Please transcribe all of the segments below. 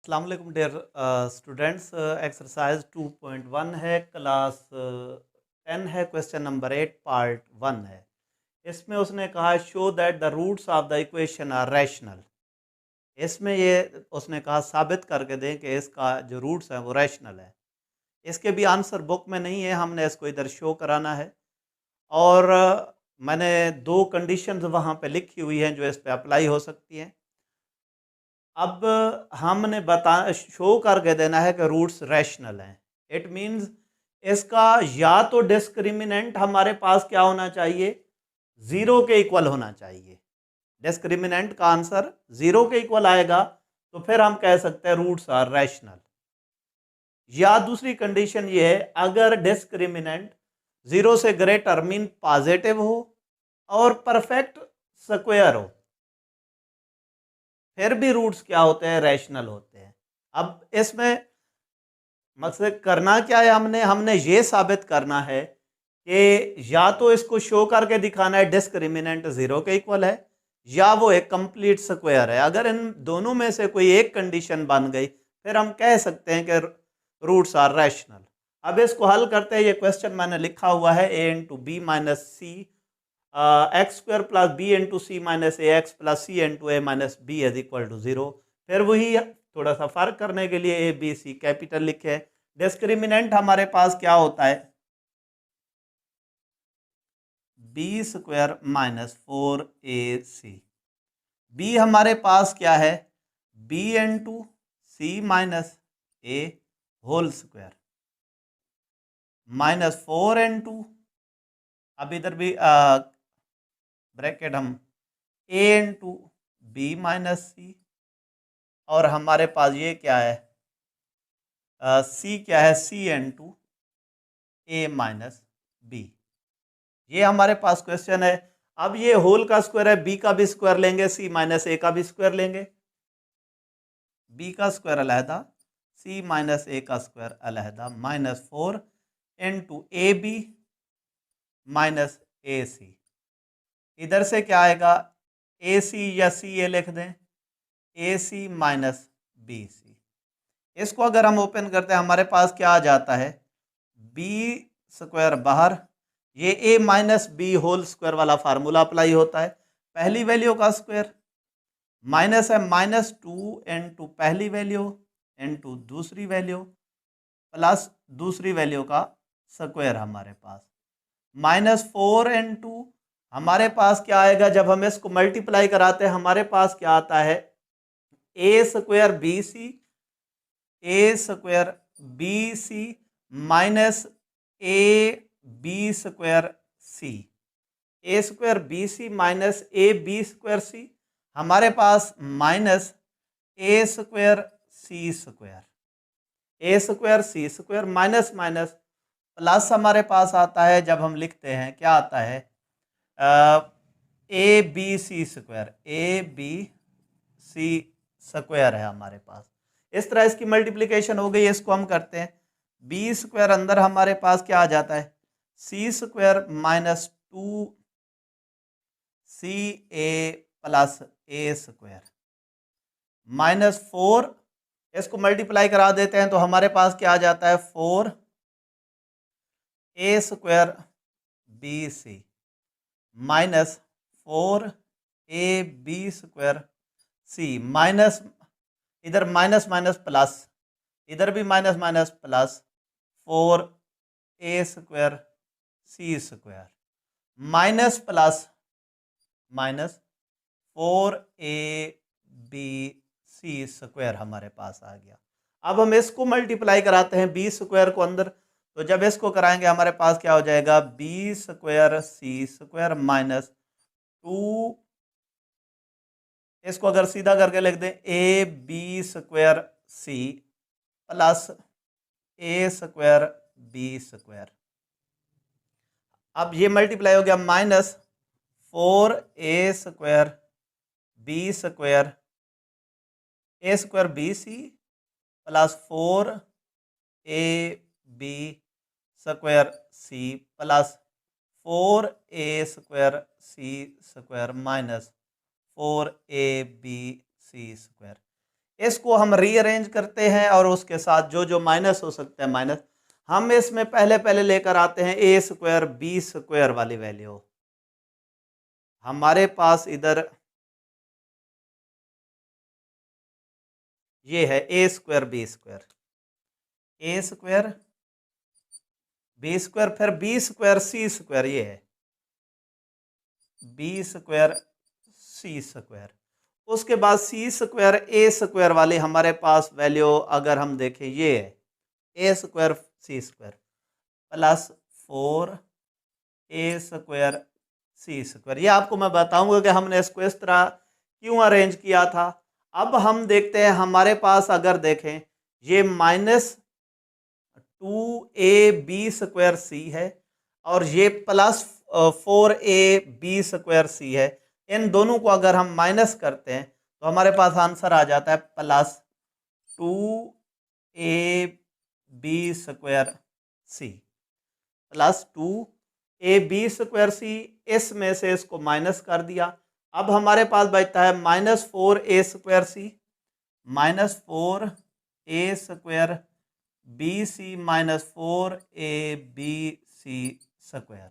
अस्सलाम वालेकुम dear students. Exercise 2.1 है, क्लास 10 है, क्वेश्चन नंबर 8 पार्ट 1 है। इसमें उसने कहा show that the roots of the equation are rational. इसमें ये उसने कहा साबित करके दें कि इसका जो रूट्स हैं वो रैशनल है। इसके भी आंसर बुक में नहीं है, हमने इसको इधर शो कराना है। और मैंने दो कंडीशंस वहाँ पे लिखी हुई हैं जो इस पे अप्लाई हो सकती हैं। अब हमने बता शो करके देना है कि रूट्स रैशनल हैं। इट मींस इसका या तो डिस्क्रिमिनेंट हमारे पास क्या होना चाहिए, जीरो के इक्वल होना चाहिए। डिस्क्रिमिनेंट का आंसर जीरो के इक्वल आएगा तो फिर हम कह सकते हैं रूट्स आर रैशनल। या दूसरी कंडीशन ये है, अगर डिस्क्रिमिनेंट जीरो से ग्रेटर मीन पॉजिटिव हो और परफेक्ट स्क्वायर हो, फिर भी रूट्स क्या होते हैं, रैशनल होते हैं। अब इसमें मकसद करना क्या है, हमने हमने ये साबित करना है कि या तो इसको शो करके दिखाना है डिस्क्रिमिनेंट जीरो के इक्वल है या वो एक कंप्लीट स्क्वायर है। अगर इन दोनों में से कोई एक कंडीशन बन गई फिर हम कह सकते हैं कि रूट्स आर रैशनल। अब इसको हल करते हैं। ये क्वेश्चन मैंने लिखा हुआ है A into B minus C x square plus B into C minus A x plus C into A minus B is equal to zero. फिर वही थोड़ा सा फर्क करने के लिए ए बी सी कैपिटल लिखे। डिस्क्रिमिनेंट हमारे पास क्या होता है, B square minus 4ac। B हमारे पास क्या है, बी इंटू सी माइनस ए होल स्क्वायर माइनस 4 इंटू, अब इधर भी ब्रैकेट हम ए इंटू बी माइनस सी, और हमारे पास ये क्या है, सी क्या है, सी इंटू ए माइनस बी। ये हमारे पास क्वेश्चन है। अब ये होल का स्क्वायर है, बी का भी स्क्वायर लेंगे, सी माइनस ए का भी स्क्वायर लेंगे। बी का स्क्वायर अलहदा, सी माइनस ए का स्क्वायर अलहदा, minus 4 into A B minus A C. इधर से क्या आएगा, ए सी या सी ए लिख दें, ए सी माइनस बी सी। इसको अगर हम ओपन करते हैं हमारे पास क्या आ जाता है, बी स्क्वायर बाहर, ये ए माइनस बी होल स्क्वायर वाला फार्मूला अप्लाई होता है। पहली वैल्यू का स्क्वायर माइनस है, माइनस 2 इंटू पहली वैल्यू इंटू दूसरी वैल्यू प्लस दूसरी वैल्यू का स्क्वायर हमारे पास, माइनस 4 इंटू हमारे पास क्या आएगा, जब हम इसको मल्टीप्लाई कराते हैं हमारे पास क्या आता है, A square B C, A square B C minus A B square C, A square B C minus A B square C, हमारे पास minus A square C square, A square C square minus minus plus हमारे पास आता है, जब हम लिखते हैं क्या आता है, A B C square, A B C square है हमारे पास। इस तरह इसकी मल्टीप्लिकेशन हो गई, इसको हम करते हैं, बी स्क्वायर अंदर हमारे पास क्या आ जाता है, सी square minus 2 C A plus A square minus 4, इसको मल्टीप्लाई करा देते हैं तो हमारे पास क्या आ जाता है, 4 A square B C minus 4 A B square C, minus इधर माइनस माइनस प्लस, इधर भी minus minus plus, 4 A square C square minus plus minus 4 A B C square हमारे पास आ गया। अब हम इसको मल्टीप्लाई कराते हैं बी स्क्वायर को अंदर, तो जब इसको कराएंगे हमारे पास क्या हो जाएगा, B square C square minus 2, इसको अगर सीधा करके लिख दें, A B square C plus A square B square. अब ये मल्टीप्लाई हो गया, minus 4 A square B square, A square B C plus 4 A B square C plus 4 A square C square minus 4 A B C square. इसको हम rearrange करते हैं और उसके साथ जो जो माइनस हो सकता है माइनस, हम इसमें पहले लेकर आते हैं ए स्क्वायर बी स्क्वायर वाली वैल्यू। हमारे पास इधर ये है A square B square, A square B square, फिर बी स्क्वायर सी स्क्वायर, ये है बी स्क्वायर सी स्क्वायर। उसके बाद सी स्क्वायर ए स्क्वायर वाली हमारे पास वैल्यू अगर हम देखें, ये है A square C square plus 4 A square C square. ये आपको मैं बताऊंगा कि हमने इसको इस तरह क्यों अरेंज किया था। अब हम देखते हैं हमारे पास अगर देखें, ये -2ab सी है और ये +4ab² सी है। इन दोनों को अगर हम माइनस करते हैं तो हमारे पास आंसर आ जाता है +2ab² सी, +2ab² इसमें से इसको माइनस कर दिया। अब हमारे पास बचता है -4a² सी, -4a² BC -4abc²।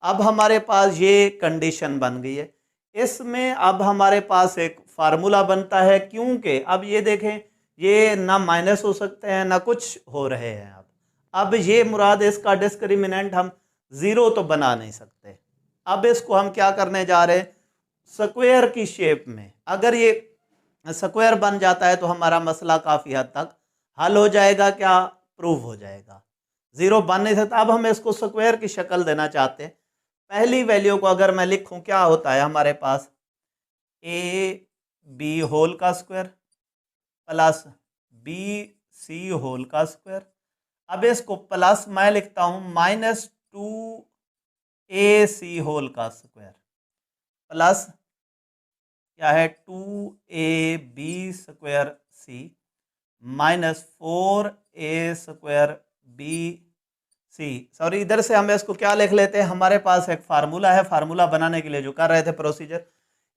अब हमारे पास ये कंडीशन बन गई है। इसमें अब हमारे पास एक फार्मूला बनता है, क्योंकि अब ये देखें ये ना माइनस हो सकते हैं ना कुछ हो रहे हैं। अब ये मुराद इसका डिस्क्रिमिनेंट हम ज़ीरो तो बना नहीं सकते। अब इसको हम क्या करने जा रहे हैं, स्क्वायर की शेप में। अगर ये स्क्वायर बन जाता है तो हमारा मसला काफ़ी हद तक हल हो जाएगा, क्या प्रूव हो जाएगा। ज़ीरो बन नहीं सकता। अब हम इसको स्क्वायर की शक्ल देना चाहते हैं। पहली वैल्यू को अगर मैं लिखूं, क्या होता है हमारे पास ए बी होल का square plus B C whole का स्क्वायर। अब इसको प्लस मैं लिखता हूं -2ac होल का स्क्वायर प्लस क्या है 2ab² सी -4a² सी। सॉरी, इधर से हम इसको क्या लिख लेते हैं, हमारे पास एक फार्मूला है, फार्मूला बनाने के लिए जो कर रहे थे प्रोसीजर,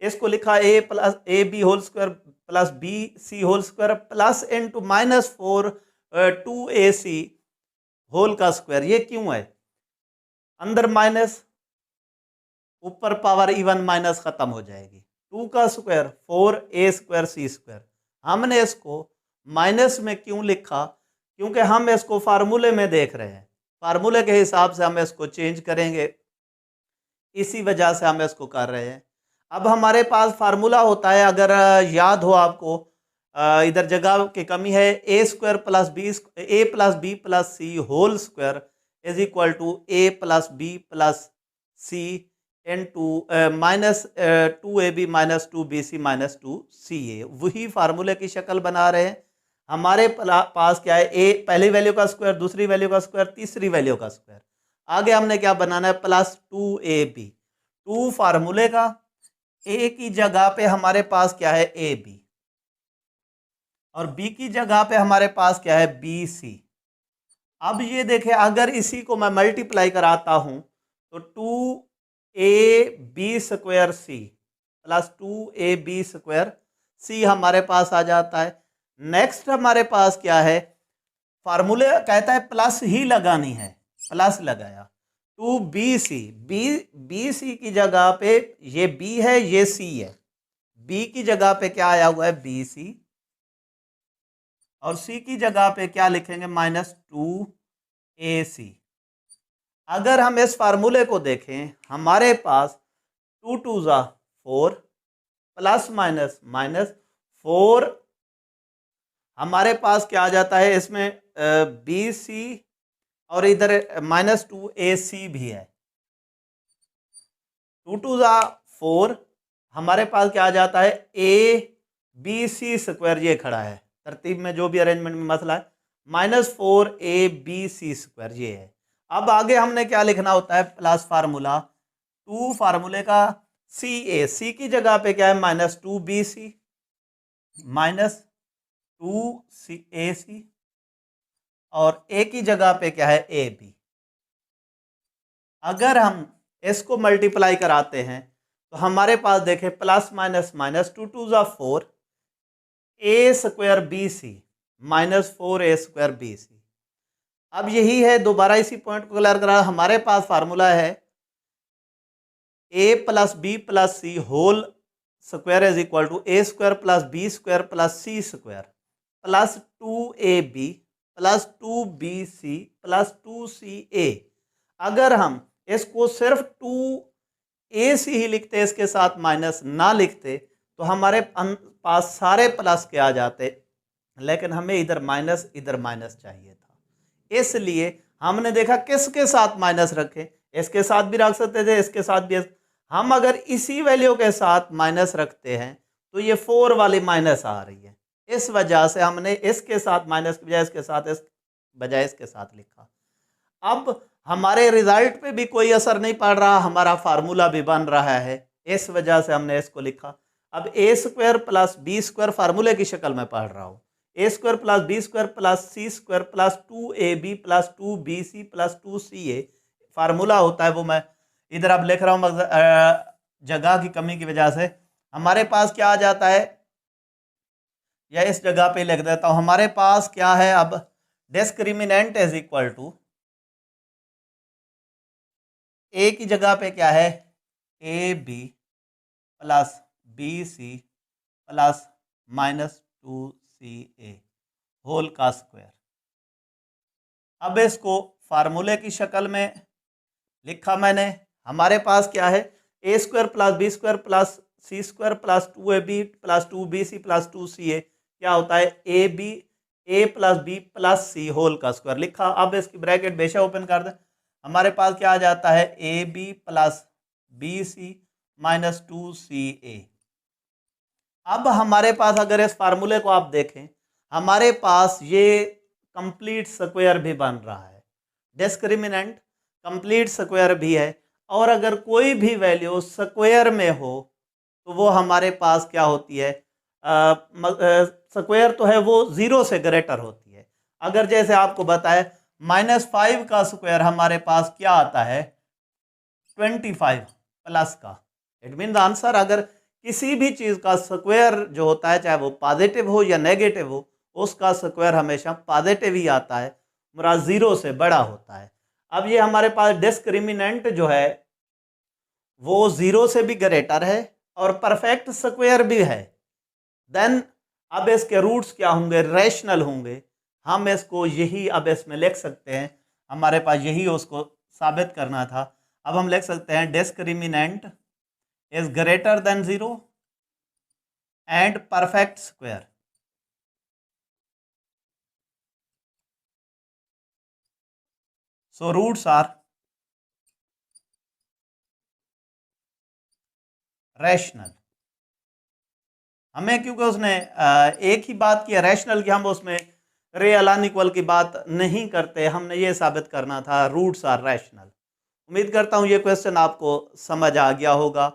इसको लिखा a+ab² plus bc² plus into -4 2ac whole का स्क्वायर। ये क्यों है, अंदर माइनस ऊपर पावर इवन माइनस खत्म हो जाएगी। 2 का स्क्वायर 4a² c²। हमने इसको माइनस में क्यों लिखा, क्योंकि हम इसको फार्मूले में देख रहे हैं, फार्मूले के हिसाब से हम इसको चेंज करेंगे, इसी वजह से हम इसको कर रहे हैं। अब हमारे पास फार्मूला होता है, अगर याद हो आपको, इधर जगह की कमी है, a² plus B a plus B plus C whole square is equal to a plus B plus C into -2ab - 2bc - 2ca। वही फार्मूले की शक्ल बना रहे हैं। हमारे पास क्या है, ए पहली वैल्यू का स्क्वायर, दूसरी वैल्यू का स्क्वायर, तीसरी वैल्यू का स्क्वायर। आगे हमने क्या बनाना है, +2ab। 2 फार्मूले का, ए की जगह पे हमारे पास क्या है ab और बी की जगह पे हमारे पास क्या है bc। अब ये देखें, अगर इसी को मैं मल्टीप्लाई कराता हूं तो 2ab² सी प्लस 2ab² सी हमारे पास आ जाता है। नेक्स्ट हमारे पास क्या है, फार्मूले कहता है प्लस ही लगानी है, प्लस लगाया 2bc। bc की जगह पे ये b है, ये c है, b की जगह पे क्या आया हुआ है bc और c की जगह पे क्या लिखेंगे -2ac। अगर हम इस फार्मूले को देखें, हमारे पास 2 2 4 प्लस माइनस -4 हमारे पास क्या आ जाता है, इसमें bc और इधर -2ac भी है। 2 2 4 हमारे पास क्या आ जाता है abc², ये खड़ा है तरतीब में, जो भी अरेंजमेंट में मसला है, -4abc² ये है। अब आगे हमने क्या लिखना होता है, प्लस फार्मूला 2 फार्मूले का सी की जगह पे क्या है -2bc -2ac और ए की जगह पे क्या है ab। अगर हम इसको मल्टीप्लाई कराते हैं तो हमारे पास देखें +- -2 2 4 A square B C minus 4a² BC। अब यही है, दोबारा इसी पॉइंट को क्लियर करा, हमारे पास फार्मूला है a plus B plus C whole square is equal to a² plus b² plus c² plus 2ab plus 2bc plus 2ca। अगर हम इसको सिर्फ 2ac ही लिखते, इसके साथ माइनस ना लिखते, तो हमारे पास सारे प्लस के आ जाते, लेकिन हमें इधर माइनस चाहिए था। इसलिए हमने देखा किसके साथ माइनस रखें, इसके साथ भी रख सकते थे, इसके साथ भी। हम अगर इसी वैल्यू के साथ माइनस रखते हैं तो ये 4 वाली माइनस आ रही है, इस वजह से हमने इसके साथ माइनस की बजाय इसके साथ, इस बजाय इसके साथ लिखा। अब हमारे रिजल्ट पे भी कोई असर नहीं पड़ रहा, हमारा फार्मूला भी बन रहा है, इस वजह से हमने इसको लिखा। अब a² प्लस b² फार्मूले की शक्ल में पढ़ रहा हूँ, a² plus b² plus c² plus 2ab plus 2bc plus 2ca formula होता है, वो मैं इधर अब लिख रहा हूँ जगह की कमी की वजह से। हमारे पास क्या आ जाता है, या इस जगह पे लिख देता हूँ, हमारे पास क्या है अब, discriminant is equal to A की जगह पे क्या है, A B plus B C plus minus 2ca whole का स्क्वायर। अब इसको फार्मूले की शक्ल में लिखा मैंने। हमारे पास क्या है, a² plus b² plus c² plus 2ab plus 2bc plus 2ca क्या होता है, a plus b plus c whole का स्क्वायर लिखा। अब इसकी ब्रैकेट बेशक ओपन कर दें, हमारे पास क्या आ जाता है, ab plus bc minus 2ca। अब हमारे पास अगर इस फार्मूले को आप देखें, हमारे पास ये कंप्लीट स्क्वायर भी बन रहा है, डिस्क्रिमिनेंट कंप्लीट स्क्वायर भी है, और अगर कोई भी वैल्यू स्क्वायर में हो तो वो हमारे पास क्या होती है, स्क्वायर तो है वो 0 से ग्रेटर होती है। अगर जैसे आपको बताया -5 का स्क्वायर हमारे पास क्या आता है, 25 प्लस का। इट मीन आंसर, अगर किसी भी चीज़ का स्क्वायर जो होता है, चाहे वो पॉजिटिव हो या नेगेटिव हो, उसका स्क्वायर हमेशा पॉजिटिव ही आता है, मुराद 0 से बड़ा होता है। अब ये हमारे पास डिस्क्रिमिनेंट जो है वो 0 से भी ग्रेटर है और परफेक्ट स्क्वायर भी है। देन अब इसके रूट्स क्या होंगे, रैशनल होंगे। हम इसको यही अब इसमें लिख सकते हैं, हमारे पास यही उसको साबित करना था। अब हम लिख सकते हैं discriminant is greater than 0 and perfect square. So roots are rational. हमें क्योंकि उसने एक ही बात की है रैशनल की, हम उसमें रियल अनइक्वल की बात नहीं करते, हमने ये साबित करना था रूट्स आर रैशनल। उम्मीद करता हूँ ये क्वेश्चन आपको समझ आ गया होगा।